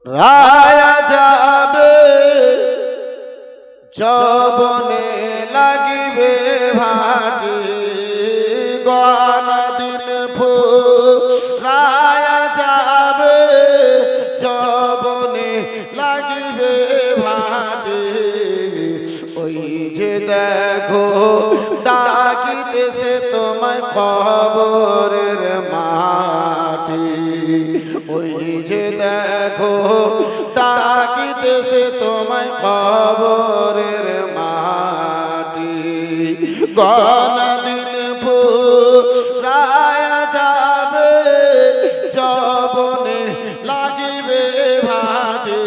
রায়া যাবে যৌবনে লাগিবে ভাটি গনা দিন ফুরায়া যাবে যৌবনে লাগিবে ভাটি ওই যে দেখো ডাকিতেছে তোমায় কবরের মাটি ওই যে দেখো ডাকিতেছে তোমায় কবরের মাটি গনা দিন ফুরায়া যাবে যৌবনে লাগিবে ভাটি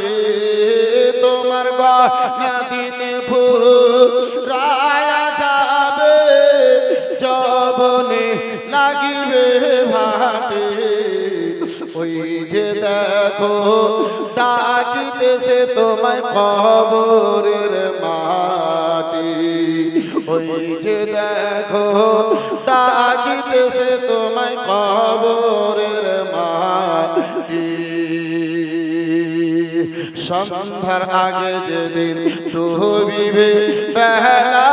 তোমার গনা দিন ফুরায়া যাবে যৌবনে লাগিবে ভাটি ওই যে দেখো ডাকিতেছে তোমায় কবরের মাটি ওই যে দেখো ডাকিতেছে তোমায় কবরের মাটি সন্ধ্যার আগে যেদিন ডুবিবে বেলা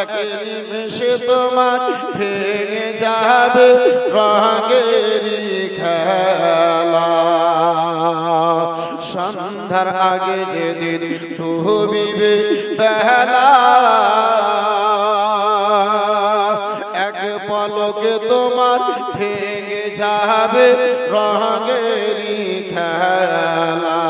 এক নিমেষে তোমার ভেঙে যাবে রঙেরই খেলা সন্ধ্যার আগে যেদিন ডুবিবে বেলা এক পলকে তোমার ভেঙে যাবে রঙেরই খেলা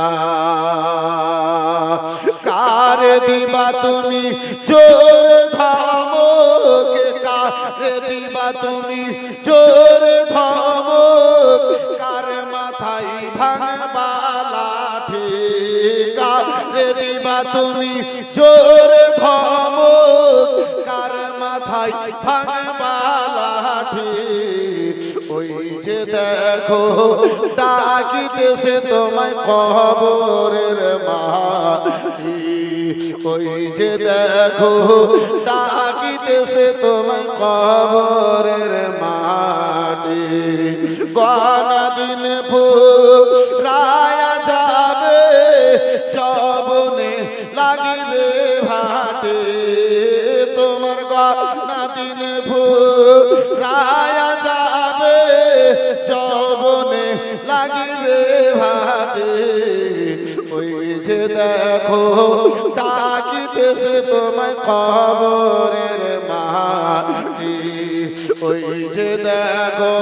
কার দিবা তুমি জোর ধমক কার দিবা তুমি জোর ধমক কার মাথায় ভাঙবা লাঠি কার দিবা তুমি জোর ধমক কার মাথায় ভাঙবা লাঠি ওই যে দেখো ডাকিতেছে তোমায় কবরের মাটি ওই যে দেখো ডাকিতেছে তোমায় কবরের মাটি গনা দিন ফুরায়া যাবে যৌবনে লাগিবে ভাটি তোমার গনা দিন ফুরায়া যাবে যৌবনে লাগিবে ভাটি ওই যে দেখো ডাকিতেছে তোমায় কবরের মাটি ওই যে দেখো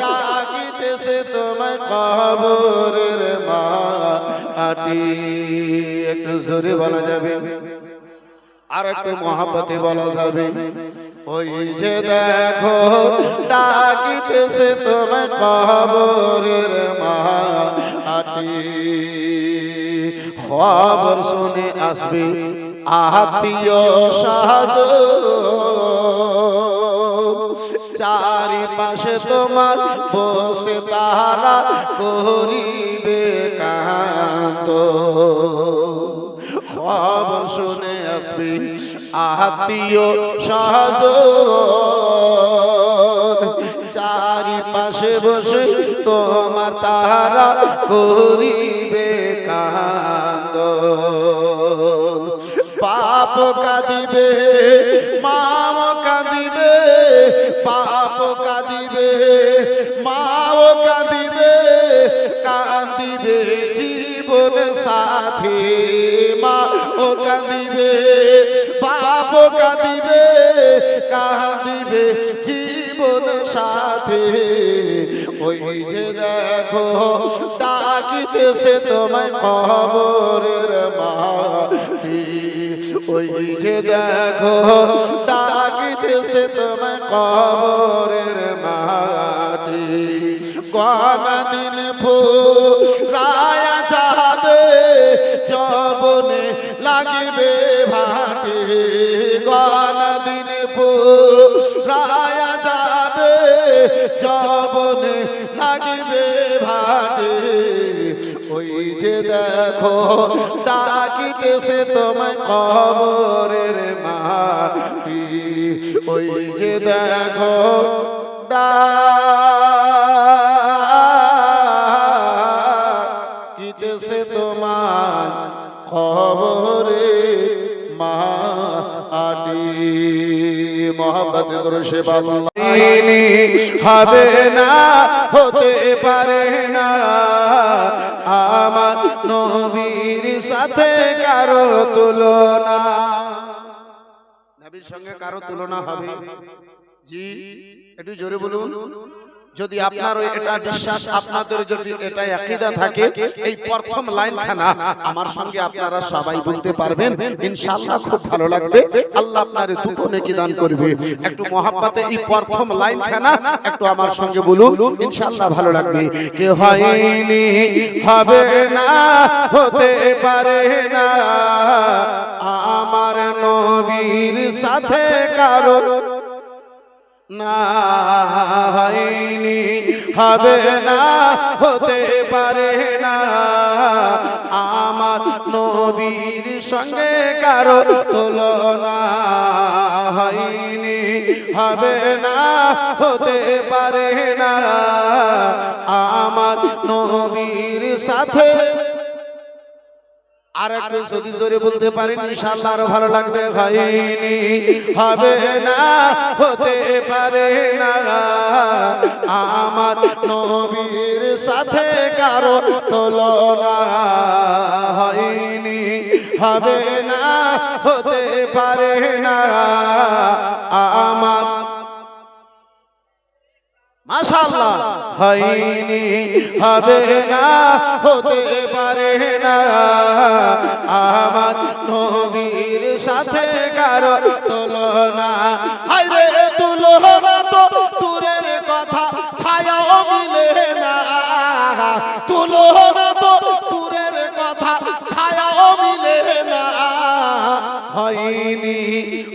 ডাকিতেছে তোমায় কবরের মাটি একটু জোরে বলা যাবে আর একটু মহাব্বতে বলা যাবে ওই যে দেখো ডাকিতেছে তোমায় কবরের মাটি খবর শুনে আসবে আত্মীয় স্বজন চারিপাশে তোমার বসে তারা করিবে কান্দ খবর শুনে আসবে আত্মীয় স্বজন চারিপাশে বসে তোমার তারা করিবে কান্দ পাপ কাঁদিবে মাও কাঁদিবে পাপ কাঁদিবে মাও কাঁদিবে কাঁদিবে জীবন সাথী মা ও কাঁদিবে পাপ কাঁদিবে কাঁদিবে জীবন সাথী ওই যে দেখো ডাকিতেছে তোমায় কবরের মাটি ওই যে দেখো ডাকিতেছে তোমায় কবরের মাটি গনা দিন ফুরায়া যাবে যৌবনে লাগিবে ভাটি গনা দিন ফুরায়া যাবে যৌবনে লাগিবে ভাটি ওই যে দেখো ডাকিতেছে তোমায় কবরের মাটি ওই যে দেখো করে সে বলল হবে না, হতে পারে না আমার নবীর সাথে কারো তুলনা। নবীর সঙ্গে কারো তুলনা হবে? জি, একটু জোরে বলুন। যদি আপনার এটা বিশ্বাস, আপনাদের যদি এটা আকীদা থাকে, এই প্রথম লাইনখানা আমার সঙ্গে আপনারা সবাই বলতে পারবেন, ইনশাআল্লাহ খুব ভালো লাগবে। আল্লাহ আপনারে দুটো নেকি দান করবে। একটু মহব্বতে এই প্রথম লাইনখানা একটু আমার সঙ্গে বলুন, ইনশাআল্লাহ ভালো লাগবে। কে হয়নি, হবে না, হতে পারে না আমার নবীর সাথে কারো না, হয়নি, হবে না, হতে পারে না আমার নবীর সঙ্গে কারো তুলনা। হয়নি, হবে না, হতে পারে না আমার নবীর সাথে। আর একটু যদি জোরে বলতে পারেন ইনশাআল্লাহ আরো ভালো লাগবে। হয়নি, হবে না, হতে পারে না আমার নবীর সাথে কারো তুলনা। হয়নি, হবে না, হতে পারে না আমার, মাশাআল্লাহ, হয়নি, হবে না, হতে পারে না আমার নবীর সাথে কারো তুলনা। হায়রে তুলনা তো দূরের কথা, ছায়াও মিলে না। তুলনা তো দূরের কথা, ছায়াও মিলে না। হয়নি,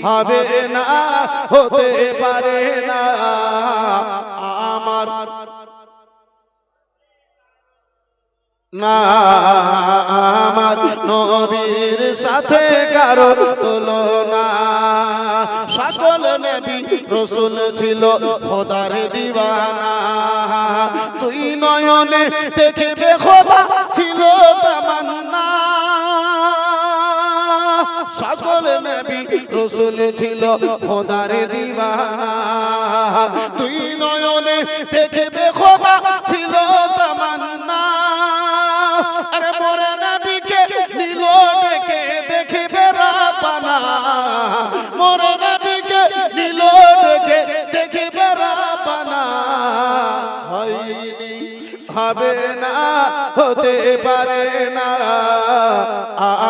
হবে না, হতে পারে না আমার না আমার নবীর সাথে কারো তুলনা। সকল নবী রাসূল ছিল খোদার দিওয়ানা, দুই নয়নে দেখবে খোদা ছিল তামান্না। সকল নবী রাসূল ছিল খোদার দিওয়ানা, দুই নয়নে দেখবে খোদা ছিল তামান্না। আরে মোরে নবীকে নিল ডেকে দেখবে রাব্বানা, মোরে নবীকে নিল ডেকে দেখবে রাব্বানা। হয়নি, হবে না, হতে পারে না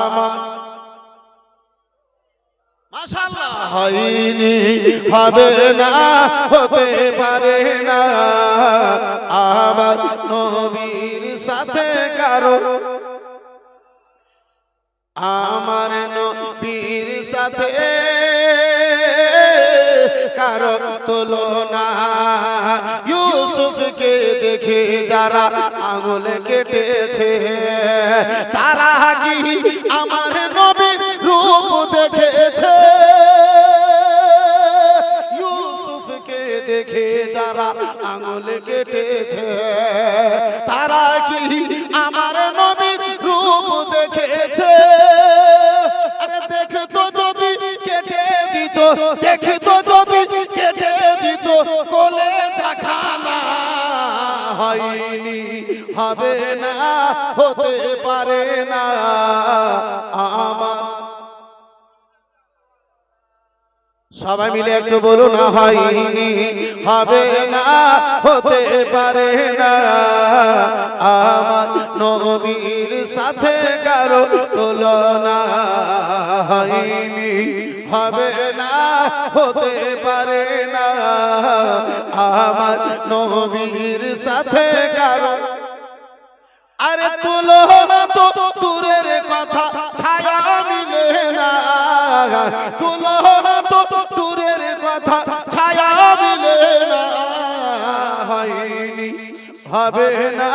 আমার, মাশাআল্লাহ, হয়নি, হবে না, হতে পারে না আমার নবীর সাথে কারো, আমার নবীর সাথে কারো তুলনা। ইউসুফকে দেখে যারা আঙুল কেটেছে, তারা কি আমার নবীর রূপ দেখেছে? ইউসুফকে দেখে যারা আঙুল কেটেছে, তারা কি আমার নবীর রূপ দেখেছে? আরে দেখতো যদি কেটে দিত, দেখতো যদি কেটে দিত কলেজা খানা। হয়নি, হবে না, হতে পারে না আমার, সবাই মিলে একটু বলুন না। হয়নি, হবে না, হতে পারে না আমার নবীর সাথে কারো তুলনা। হয়নি, হবে না, হতে পারে না আমার নবীর সাথে কারো। আরে তুলনা তো দূরের কথা, ছায়া মিলে না। তুলনা তো দূরের কথা, ছায়া মিলে না। হয়নি, হবে না,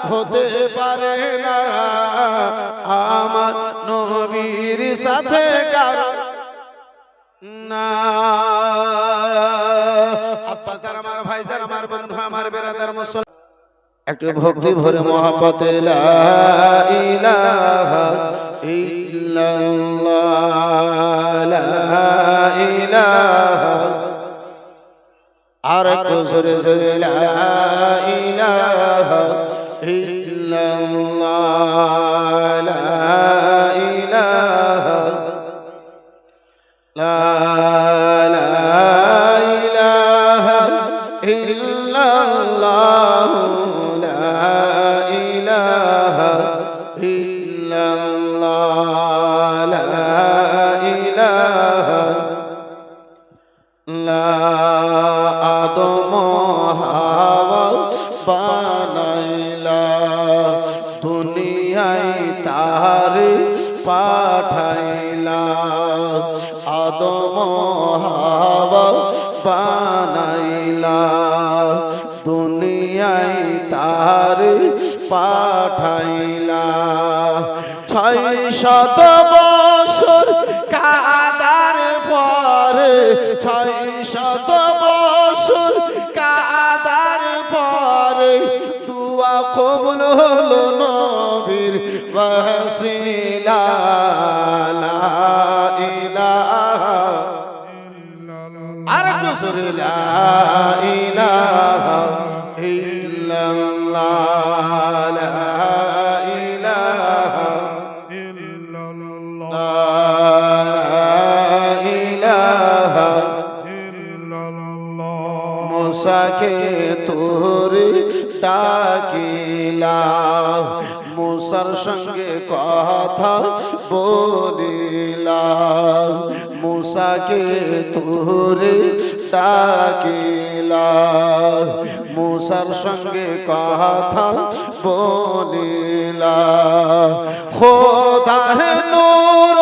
হতে পারে না আমার নবীর সাথে কারো না। আব্বা স্যার, আমার ভাই স্যার, আমার বন্ধু, আমার বেরাদার মুসলমান, একটু ভক্তি ভরে মহব্বতে লা ইলাহা ইল্লাল্লাহ, লা ইলাহা আর কুসরে জোরে লা ইলাহা ইল্লাল্লাহ লা ইলাহা লা ইলাহা ইল্লাল্লাহ লা ইলাহা ইল্লাল্লাহ লা ইলাহা লা আদম হাওয়া বানাইলা দুনিয়ায় তার পাঠাইলা আদম হাওয়া বানাইলা দুনিয়ায় তার পাঠাইলা 600 বছর কাদার পরে 600 বছর কাদার পরে দুয়া কবুল হলো নবীর ওয়াসিলা লা ইলাহা আর কুসুরে লা ইলাহা ইল্লাল্লাহ লা ইলাহা লা ইলাহা মুসাকে তোরে ডাকিলা মুসার সঙ্গে কথা বলিলা মুসাকে তোরে ডাকিলা মুসার সঙ্গে কথা বলিলা খোদার নূর